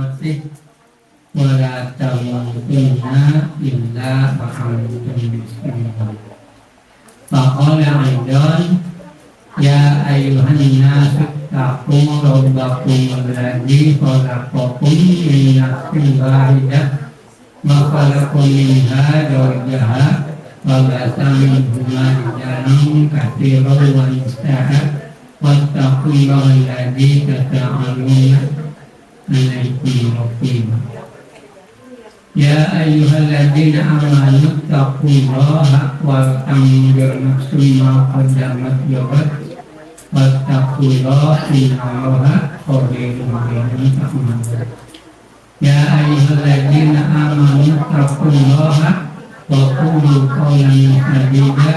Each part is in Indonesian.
mautih wala tamutunna illa wa antum muslimun. Faqala aidan ya ayyuhan nasu taqu rabbakum alladzi khalaqakum min nafsin wahidah wa khalaqa minha zawjaha wa basa minhuma rijalan katsiran wa nisaa wattaqullaha alladzi tasaaluna alaihi raqib. Ya ayyuhalladzina amanu taqullaha wa tanzur nafsum ma qaddamat lighad wattaqullaha innallaha khabirun bima ta'malun. Ya ayyuhalladzina amanu taqullaha wa qulu qawlan sadida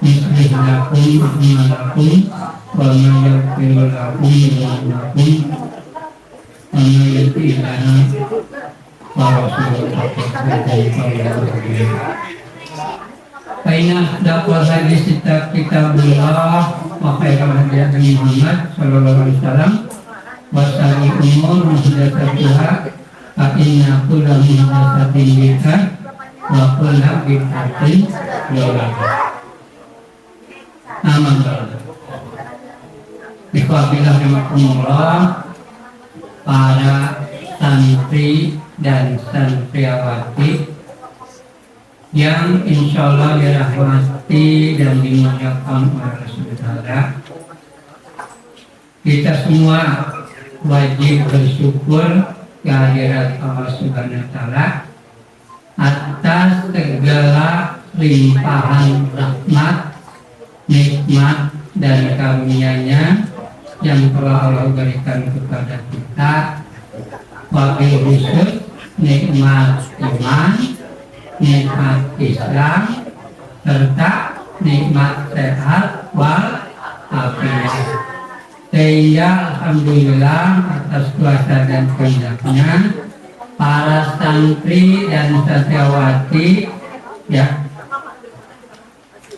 yuslih lakum a'malakum wa yaghfir lakum dhunubakum wa may yuti'illah Aina dakwah hadis kitabullah wa khairul hadi Muhammad sallallahu alaihi wasallam wa syarrul umur muhdatsatuha fa inna kulla muhdatsatin bid'ah wa kulla bid'atin dhalalah. Aman. Ikhwatillah rahimakumullah, para santri dan santriawati yang insya Allah dirahmati dan dimuliakan oleh Saudara, kita semua wajib bersyukur kehadirat Allah Subhanahu wa Ta'ala atas segala limpahan rahmat, nikmat dan karunia-Nya yang telah Allah berikan kepada kita. Wabil khusus nikmat iman, nikmat Islam, serta nikmat sehat wal afiat. Sehingga alhamdulillah atas kuasa dan kehendaknya para santri dan santriwati ya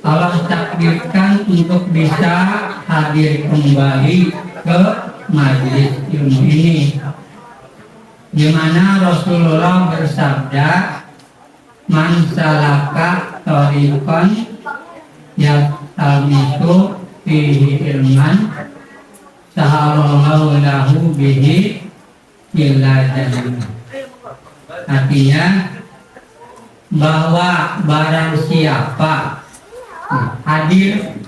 Allah takdirkan untuk bisa hadir kembali ke majelis ilmu ini, di mana Rasulullah bersabda, man salaka thariqan yaltamisu fihi ilman sahalallahu lahu bihi illa jannah. Artinya bahwa barang siapa hadir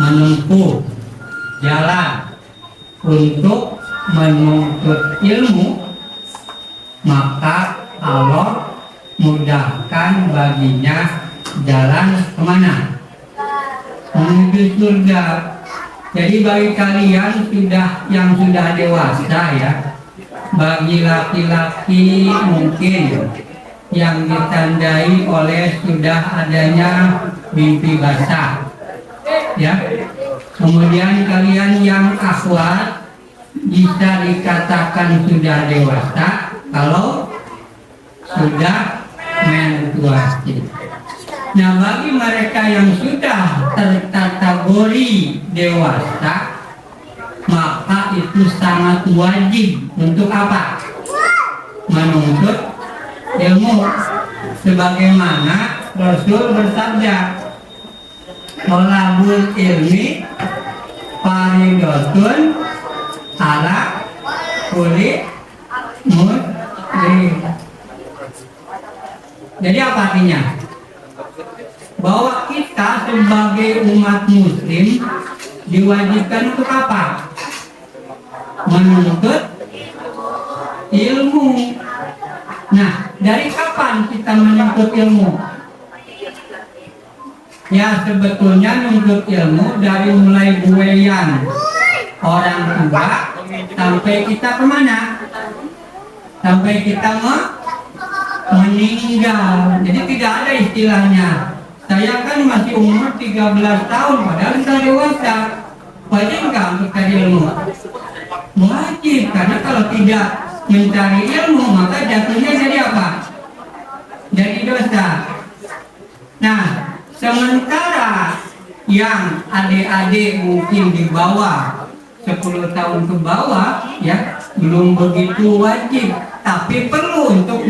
menempuh jalan untuk menuntut ilmu, maka Allah mudahkan baginya jalan kemana? Menuju surga. Jadi bagi kalian yang sudah dewasa ya, bagi laki-laki mungkin yang ditandai oleh sudah adanya mimpi basah ya. Kemudian kalian yang akhwat bisa dikatakan sudah dewasa kalau sudah menstruasi. Nah, bagi mereka yang sudah terkategori dewasa, maka itu sangat wajib untuk apa? Menuntut ilmu. Sebagaimana Rasul bersabda, "Thalabul ilmi fardhatun ala kulli muslim." Jadi apa artinya? Bahwa kita sebagai umat muslim diwajibkan untuk apa? Menuntut ilmu. Nah, dari kapan kita menuntut ilmu? Ya, sebetulnya menuntut ilmu dari mulai buayan orang tua sampai kita kemana? Sampai kita meninggal. Jadi tidak ada istilahnya, saya kan masih umur 13 tahun padahal sudah dewasa, wajib nggak untuk cari ilmu? Wajib, karena kalau tidak mencari ilmu maka jatuhnya jadi apa? Jadi dosa. Nah, sementara yang adik-adik mungkin di bawah 10 tahun ke bawah ya, belum begitu wajib, tapi perlu untuk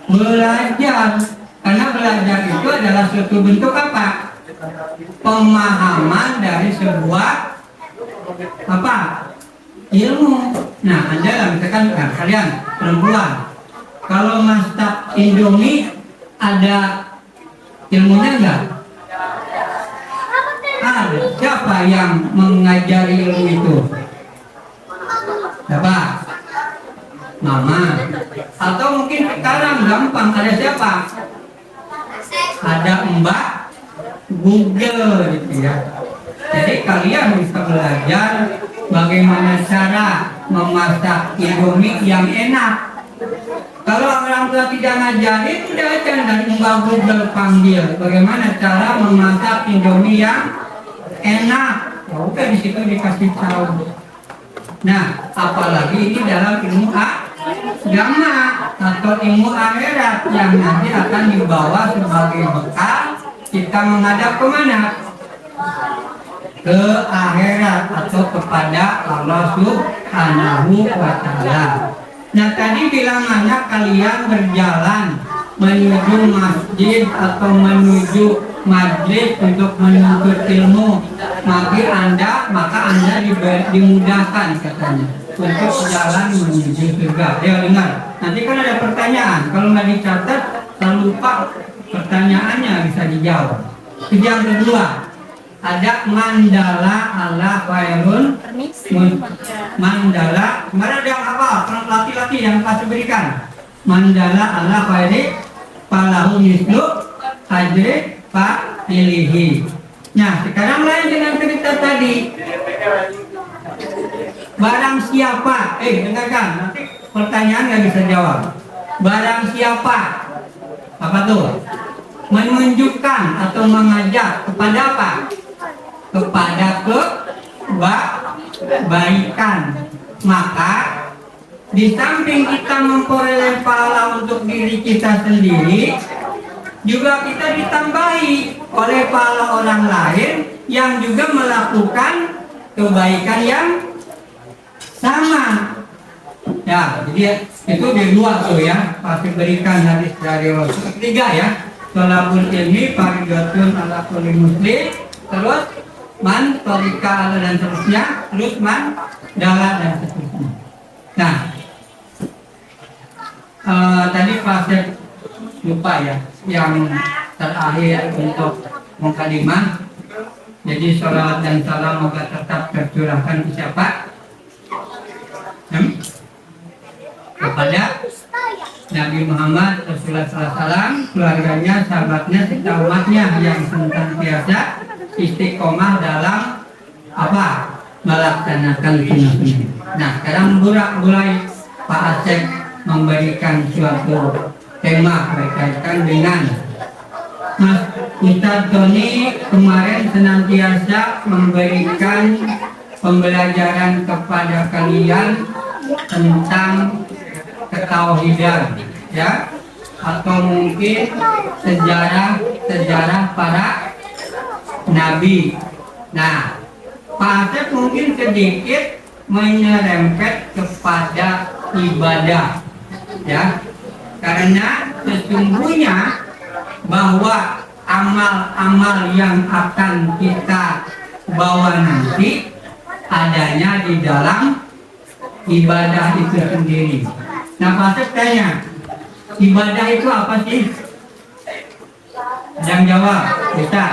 belajar. Karena belajar itu adalah suatu bentuk apa? Pemahaman dari sebuah apa? Ilmu. Nah, Anda lah misalkan kalian perempuan, kalau masak Indomie ada ilmunya enggak? Ada. Siapa yang mengajari ilmu itu? Siapa? Mama. Atau mungkin sekarang gampang, ada siapa? Ada Mbak Google gitu ya. Jadi kalian bisa belajar bagaimana cara memasak Indomie yang enak. Kalau orang tua tidak ngajarin, udah aja dari Mbak Google panggil bagaimana cara memasak Indomie yang enak. Ya udah di situ dikasih tahu. Nah, apalagi ini dalam ilmu agama atau ilmu akhirat yang nanti akan dibawa sebagai bekal kita menghadap kemana? Ke akhirat atau kepada Allah Subhanahu wa Ta'ala. Nah, tadi bilang anak kalian berjalan menuju masjid atau menuju majlis untuk menuntut ilmu, maka anda dimudahkan katanya untuk jalan menuju surga. Ya dengar. Nanti kan ada pertanyaan, kalau nggak dicatat, kalau lupa pertanyaannya bisa dijawab. Yang kedua, ada mandala ala khairun mandala. Kemarin ada apa? Laki-laki yang kasih berikan. Mandala ala khairi falahu mislu ajri fa'ilihi. Nah, sekarang lain dengan cerita tadi. Barang siapa, dengarkan, nanti pertanyaan nggak bisa jawab. Barang siapa, apa tuh? Menunjukkan atau mengajak kepada apa? Kepada kebaikan. Maka di samping kita memperoleh pahala untuk diri kita sendiri, juga kita ditambahi oleh pahala orang lain yang juga melakukan kebaikan yang sama. Ya, jadi itu di luar tuh ya, pasti berikan hadis dari Rasul. Ketiga ya, thalabul ilmi fardhatun ala kulli muslim, terus man tariqa ala dan seterusnya, terus man dala dan seterusnya. Nah, tadi Pak Sep lupa ya, yang terakhir untuk mukadimah. Jadi sholawat dan salam moga tetap tercurahkan ke siapa? Kepada Nabi Muhammad Rasulullah SAW, keluarganya, sahabatnya, serta umatnya yang senantiasa istiqomah dalam apa? Melaksanakan sunnah. Nah, sekarang mulai Pak Asep memberikan suatu tema berkaitan dengan Mas Ustadz Tony kemarin senantiasa memberikan pembelajaran kepada kalian tentang ketauhidan, ya, atau mungkin sejarah para nabi. Nah, Pak Asep mungkin sedikit menyerempet kepada ibadah, ya, karena sesungguhnya bahwa amal-amal yang akan kita bawa nanti adanya di dalam ibadah itu sendiri. Nah, Pak Asep tanya, ibadah itu apa sih? Yang jawab, bisa?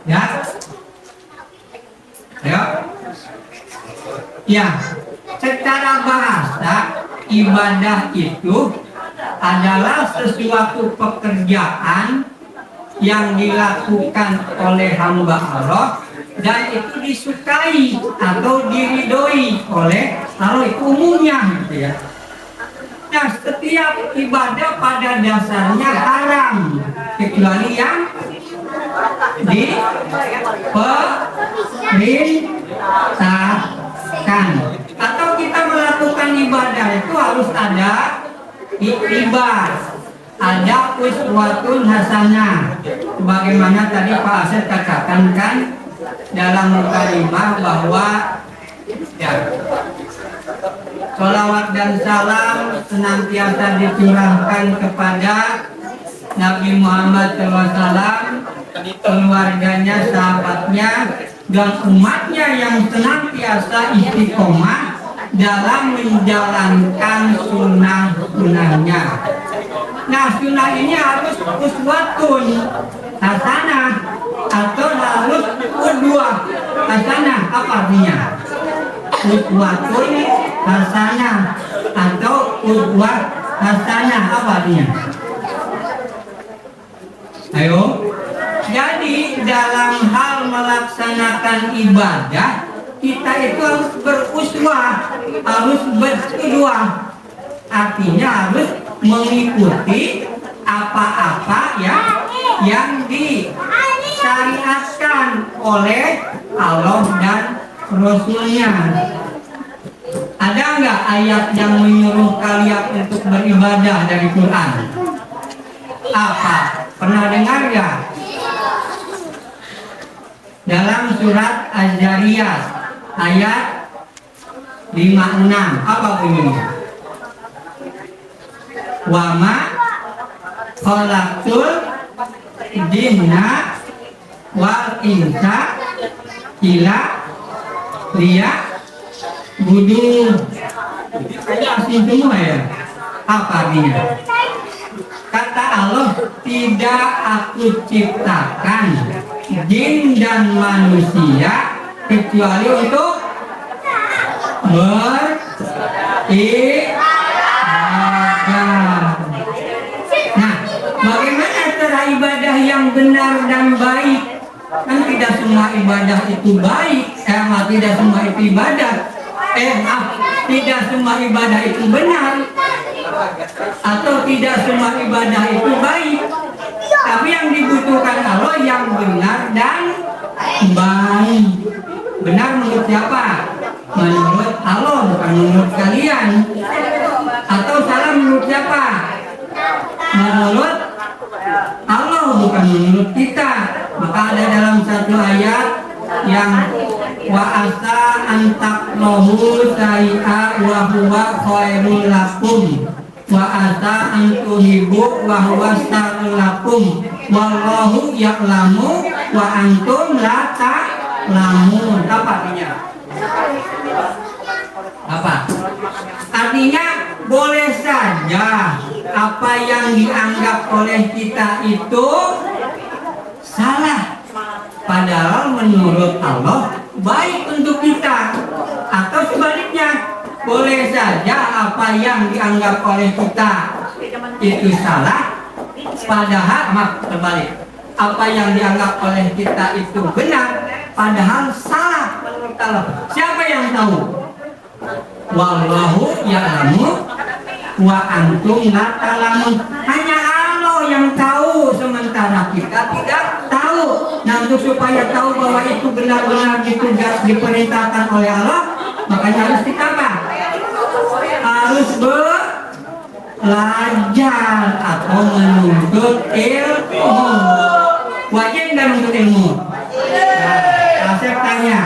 Ya? Ya? Ya, secara bahasa ibadah itu adalah sesuatu pekerjaan yang dilakukan oleh hamba Allah dan itu disukai atau diridhoi oleh Allah, itu umumnya gitu ya. Nah, setiap ibadah pada dasarnya haram kecuali yang diperintahkan. Atau kita melakukan ibadah itu harus ada ikhtibar, ada uswatun hasanah. Sebagaimana tadi Pak Asep katakan kan dalam mukadimah bahwa ya Salawat dan salam senantiasa dicurahkan kepada Nabi Muhammad SAW, keluarganya, sahabatnya, dan umatnya yang senantiasa istiqomah dalam menjalankan sunnah-sunnahnya. Nah, sunnah ini harus uswatun hasanah atau harus qudwah hasanah. Apa artinya? Uswatun hasanah atau qudwah hasanah, apa artinya? Ayo. Jadi dalam hal melaksanakan ibadah kita itu harus beruswah, harus berqudwah. Artinya harus mengikuti apa-apa yang disyariatkan oleh Allah dan Rasulnya. Ada nggak ayat yang menyuruh kalian untuk beribadah dari Quran? Apa? Pernah dengar nggak? Dalam surat Az-Zariyat ayat 56, apa bunyinya? Wa ma khalaqtul jinna wal insa illa liya'budun. Asing semua ya. Apa artinya? Kata Allah, tidak aku ciptakan jin dan manusia kecuali untuk beribadah. Nah, bagaimana cara ibadah yang benar dan baik? Kan tidak semua ibadah itu baik. Tidak semua itu ibadah. Tidak semua ibadah itu benar. Atau tidak semua ibadah itu baik. Tapi yang dibutuhkan Allah yang benar dan baik. Benar menurut siapa? Menurut Allah, bukan menurut kalian. Atau salah menurut siapa? Menurut Allah, bukan menurut kita. Maka ada dalam satu ayat yang wa asa antaklohu sa'i'a wa huwa khairul lakum wa asa antuhibu wa huwa syarrul lakum wallahu ya'lamu wa antum la ta'lamun. Apa artinya? Apa? Artinya boleh saja apa yang dianggap oleh kita itu salah, padahal menurut Allah baik untuk kita. Atau sebaliknya, boleh saja apa yang dianggap oleh kita itu salah, padahal terbalik, apa yang dianggap oleh kita itu benar, padahal salah menurut Allah. Siapa yang tahu? Wallahu ya'lamu wa antum la ta'lamun. Hanya Allah yang tahu, sementara kita tidak tahu. Nah, untuk supaya tahu bahwa itu benar-benar diperintahkan oleh Allah, makanya harus kita apa? Harus belajar atau menuntut ilmu. Wajib nggak menuntut ilmu? Nah, saya tanya,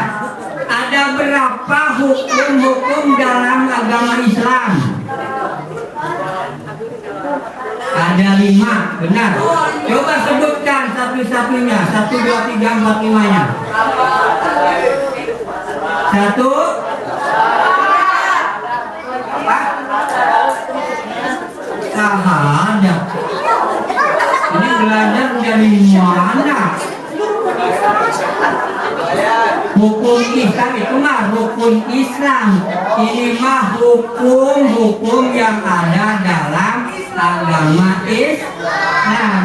ada berapa hukum-hukum dalam agama Islam? Ada 5, benar. Coba sebutkan satu-satunya, 1, 2, 3, 4, 5-nya. 1. Apa? Syahadat. Ini belajar dari mana? Hukum Islam itu mah hukum Islam. Ini mah hukum-hukum yang ada dalam agama Islam.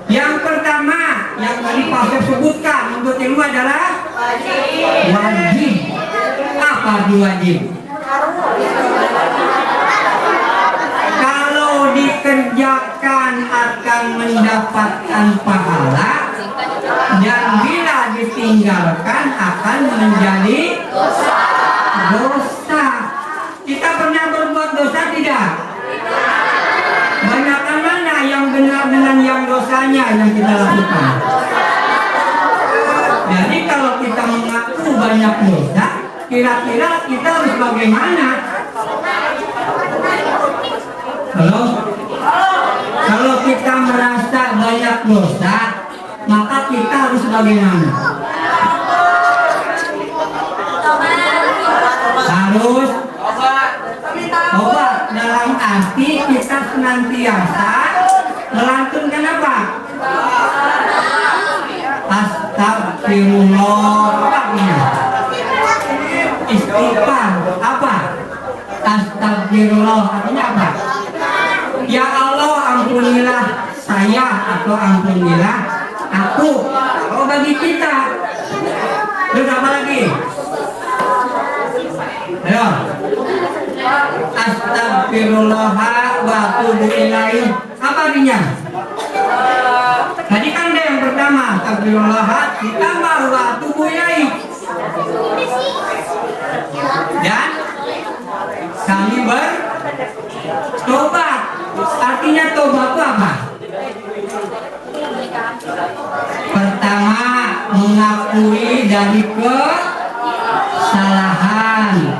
Yang pertama yang tadi Pak sebutkan untuk ilmu adalah wajib. Apa itu wajib? Kalau dikerjakan akan mendapatkan pahala, dan bila ditinggalkan akan menjadi dosa. Kita pernah berbuat dosa tidak? Banyakkan mana yang benar dengan yang dosanya yang kita lakukan. Jadi kalau kita mengaku banyak dosa, kira-kira kita harus bagaimana? Halo? Kalau kita merasa banyak dosa, maka kita harus bagaimana? Harus tobat dalam arti kita senantiasa melantunkan apa? Astagfirullah. Apa artinya? Istighfar. Apa? Astagfirullah artinya apa? Ya Allah, ampunilah saya atau ampunilah aku. Kalau bagi kita, terus apa lagi? Ayo. Astagfirullah wa atubu ilaih. Apa artinya? Tadi kan ada yang pertama, astagfirullah ditambah wa atubu ilaih. Dan kami bertobat. Artinya tobat itu apa? Pertama, mengakui dari kesalahan.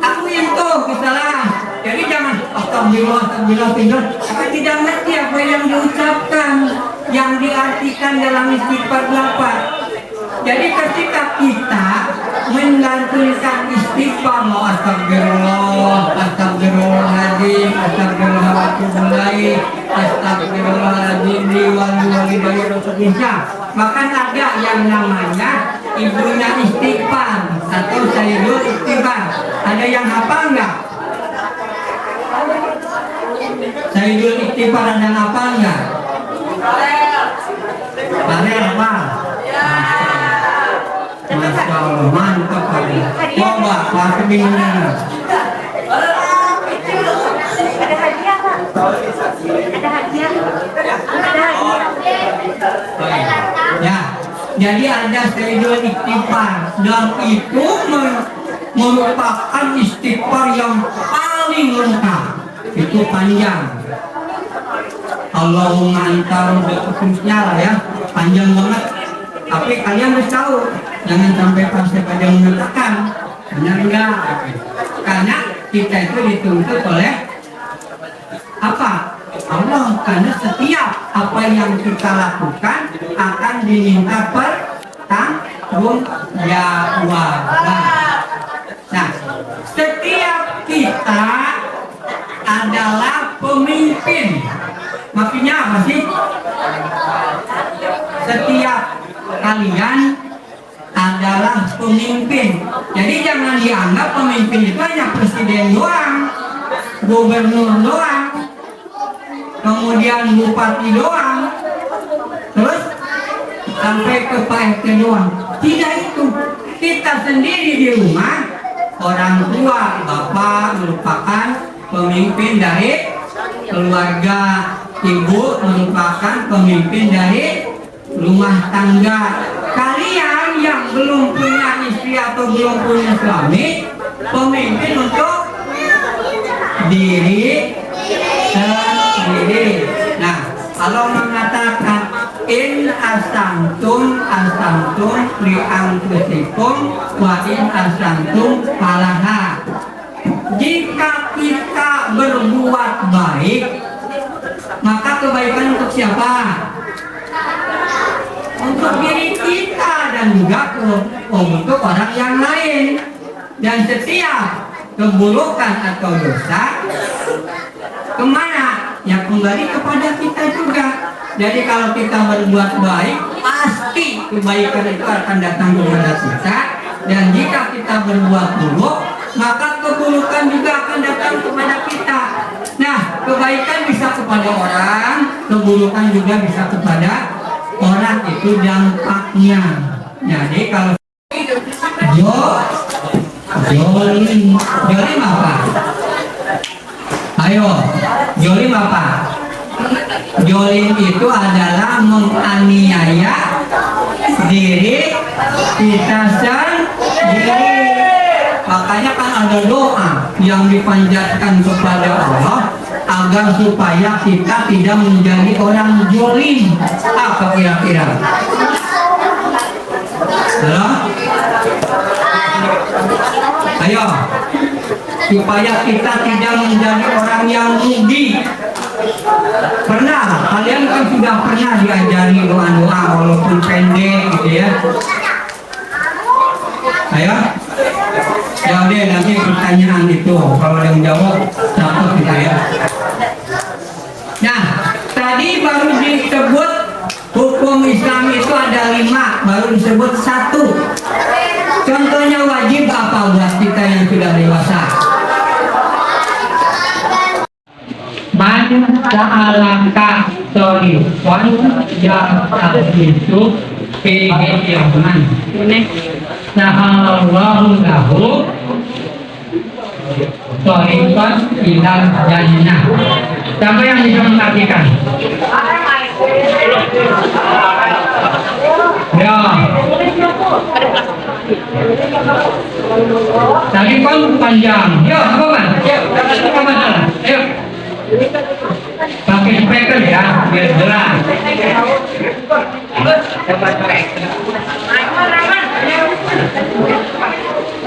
Akui itu kesalahan. Jadi jangan astagfirullah apa tidak ngerti apa yang diucapkan, yang diartikan dalam istighfar apa. Jadi ketika kita melantunkan istighfar, astagfirullah, astagfirullahaladzim, astagfirullahaladzim, astagfirullahaladzim, maka ada yang namanya ibunya istighfar atau sayyidul istighfar. Ada yang hafal enggak? Sayyidul istighfar ada yang hafal enggak? Barel apa? Masya Allah, mantap kali. Coba, pasti bingungnya. Ada hadiah, Pak. Ada hadiah. Ada hadiah. Ya, jadi ada sayyidul istighfar dan itu merupakan istighfar yang paling lengkap. Itu panjang. Allahumma anta khususnya lah ya, panjang banget. Tapi kalian harus tahu, jangan sampai pasien pada mengatakan benar enggak. Karena kita itu dituntut oleh apa? Allah, karena setiap apa yang kita lakukan akan diminta pertanggungjawaban. Nah, setiap kita adalah pemimpin. Maksudnya apa sih? Setiap kalian adalah pemimpin. Jadi jangan dianggap pemimpin itu hanya presiden doang, gubernur doang, kemudian bupati doang, terus sampai ke Pak RT doang. Tidak itu. Kita sendiri di rumah, orang tua, bapak merupakan pemimpin dari keluarga, ibu merupakan pemimpin dari rumah tangga. Kalian yang belum punya istri atau belum punya suami, pemimpin untuk diri sendiri. Nah, kalau mengatakan in asantum li anfusikum wa in asantum falaha. Jika kita berbuat baik, maka kebaikan untuk siapa? Untuk diri kita dan juga untuk orang yang lain. Dan setiap keburukan atau dosa kemana? Ya kembali kepada kita juga. Jadi kalau kita berbuat baik, pasti kebaikan itu akan datang kepada kita. Dan jika kita berbuat buruk, maka keburukan juga akan datang kepada kita. Nah, kebaikan bisa kepada orang, keburukan juga bisa kepada orang. Itu dampaknya. Jadi kalau jolim apa? Ayo, jolim apa? Jolim itu adalah menganiaya diri kita sendiri. Makanya kan ada doa yang dipanjatkan kepada Allah agar supaya kita tidak menjadi orang jolim. Apa kira-kira? Halo? Ayo. supaya kita tidak menjadi orang yang rugi. Pernah, kalian kan sudah pernah diajari doa-doa walaupun pendek gitu ya. Ayo, ya udah nanti pertanyaan itu kalau ada yang jawab satu gitu ya. Nah, tadi baru disebut hukum Islam itu ada 5, baru disebut 1. Contohnya wajib apa buat kita yang sudah dewasa? Man sa'alaka sorifan itu kehidupan sahalallahu lahu sorifan ilal jannah. Siapa yang bisa mengartikan? Ya. Tadi kan panjang. Yuk, apa man? Yuk, apa masalah? Ayo. Pakai speaker ya, biar jelas.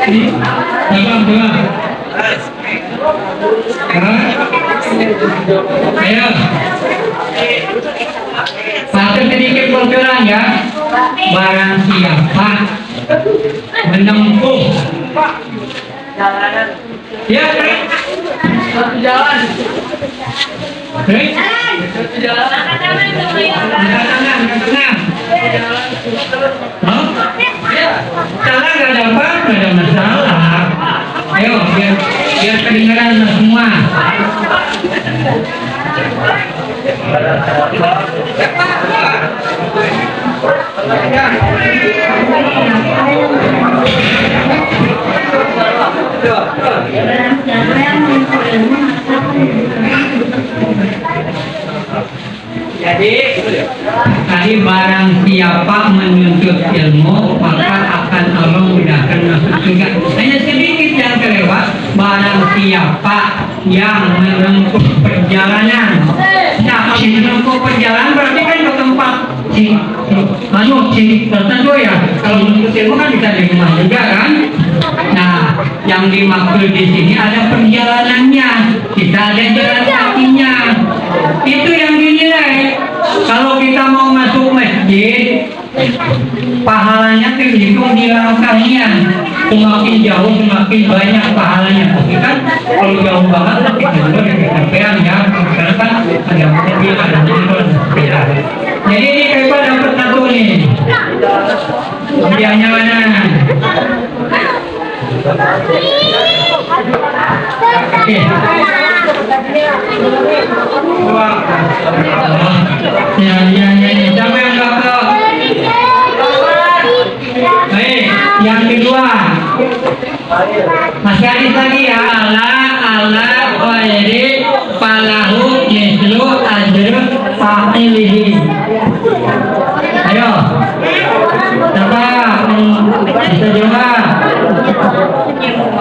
Ini, dengar. Ayo. Satu sedikit bocoran ya. Barang siapa menempuh ya satu jalan satu jalan salah nggak ada apa nggak ada masalah. Ayo biar kedengaran semua. Jadi tadi barang siapa menuntut ilmu maka akan Allah mudahkan masuk surga. Hanya sedikit yang kelewat. Barang siapa yang menempuh perjalanan. Nah, menempuh perjalanan berarti kan ke tempat tertentu ya. Kalau menuntut ilmu kan bisa di rumah juga kan. Nah, yang dimaksud di sini ada perjalanannya. Kita ada jalan kakinya. Itu yang dinilai. Kalau kita mau masuk masjid, pahalanya terhitung di langkahnya. Semakin jauh semakin banyak pahalanya. Tapi kan kalau jauh banget kita juga kecapean ya. Karena kan ada mobil, ada motor. Jadi ini Kaifa dapat satu nih. Hadiahnya mana? Oke. Ya. Siapa yang dapat? Baik, yang kedua. Masih ada lagi ya. Allah khairi falahu mislu ajr fa'ilihi. Ayo. Coba bisa jawab.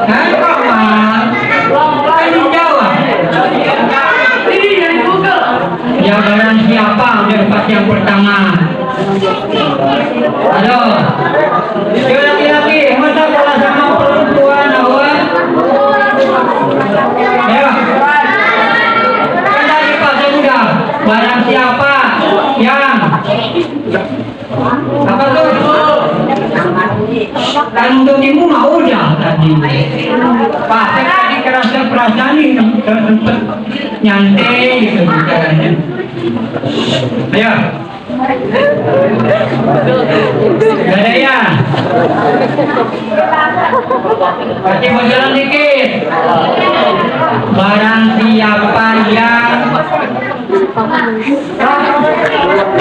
Kan kawan? Kan jawab. Ya barang siapa udah dapat yang pertama. Halo. Yuk laki-laki, masa kalah sama perempuan awal? Ayo. Kan tadi Pak saya udah. Barang siapa yang apa tuh? Kan untuk ibu mau udah tadi. Pak saya tadi kerasa perasaan ini sempat nyantai gitu bicaranya. Ayo. Gak ada ya? Kasih bocoran dikit. Barang siapa yang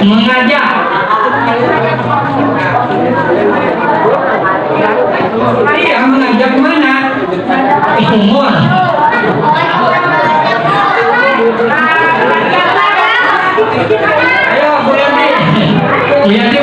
mengajak iya mengajak mana? Umur. Ayo Bu Yanti